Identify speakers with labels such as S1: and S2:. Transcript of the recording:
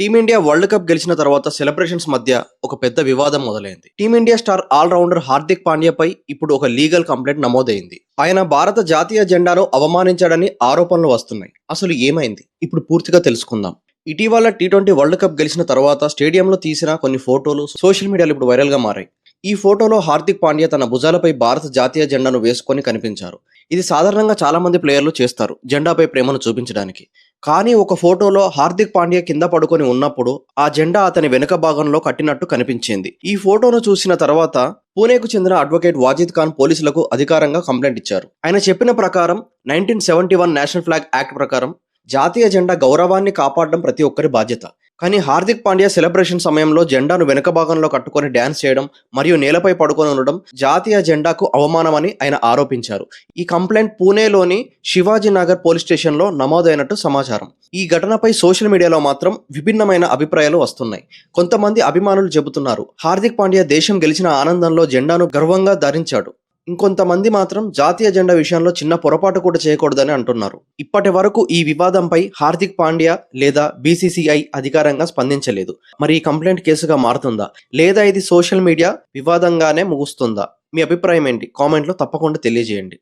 S1: Team India world cup గెలిచిన తర్వాత celebrations మధ్య ఒక పెద్ద వివాదం మొదలైంది. టీమిండియా స్టార్ ఆల్రౌండర్ హార్దిక్ పాండ్యాపై ఇప్పుడు ఒక లీగల్ కంప్లైంట్ నమోదైంది. ఆయన భారత జాతీయ జెండాను అవమానించాడని ఆరోపణలు వస్తున్నాయి. అసలు ఏమైంది? ఇప్పుడు పూర్తిగా తెలుసుకుందాం. ఇటీవల టీ20 వరల్డ్ కప్ గెలిచిన తర్వాత స్టేడియంలో తీసిన కొన్ని ఫోటోలు సోషల్ మీడియాలో ఇప్పుడు వైరల్ గా మారాయి. ఈ ఫోటోలో హార్దిక్ పాండ్యా తన భుజాలపై భారత జాతీయ జెండాను వేసుకొని కనిపించారు. ఇది సాధారణంగా చాలా మంది ప్లేయర్లు చేస్తారు, జెండాపై ప్రేమను చూపించడానికి. కానీ ఒక ఫోటోలో హార్దిక్ పాండ్యా కింద పడుకొని ఉన్నప్పుడు ఆ జెండా అతని వెనుక భాగంలో కట్టినట్టు కనిపించింది. ఈ ఫోటోను చూసిన తర్వాత పూణేకు చెందిన అడ్వకేట్ వాజిద్ ఖాన్ పోలీసులకు అధికారంగా కంప్లైంట్ ఇచ్చారు. ఆయన చెప్పిన ప్రకారం 1971 నేషనల్ ఫ్లాగ్ యాక్ట్ ప్రకారం జాతీయ జెండా గౌరవాన్ని కాపాడడం ప్రతి ఒక్కరి బాధ్యత. కానీ హార్దిక్ పాండ్యా సెలబ్రేషన్ సమయంలో జెండాను వెనుక భాగంలో కట్టుకొని డ్యాన్స్ చేయడం మరియు నేలపై పడుకొని ఉండడం జాతీయ జెండాకు అవమానమని ఆయన ఆరోపించారు. ఈ కంప్లైంట్ పూణేలోని శివాజీనగర్ పోలీస్ స్టేషన్లో నమోదైనట్టు సమాచారం. ఈ ఘటనపై సోషల్ మీడియాలో మాత్రం విభిన్నమైన అభిప్రాయాలు వస్తున్నాయి. కొంతమంది అభిమానులు చెబుతున్నారు హార్దిక్ పాండ్యా దేశం గెలిచిన ఆనందంలో జెండాను గర్వంగా ధరించాడు. ఇంకొంతమంది మాత్రం జాతీయ జెండా విషయంలో చిన్న పొరపాటు కూడా చేయకూడదని అంటున్నారు. ఇప్పటి వరకు ఈ వివాదంపై హార్దిక్ పాండ్యా లేదా బీసీసీఐ అధికారంగా స్పందించలేదు. మరి ఈ కంప్లైంట్ కేసుగా మారుతుందా లేదా ఇది సోషల్ మీడియా వివాదంగానే ముగుస్తుందా? మీ అభిప్రాయం ఏంటి? కామెంట్లో తప్పకుండా తెలియజేయండి.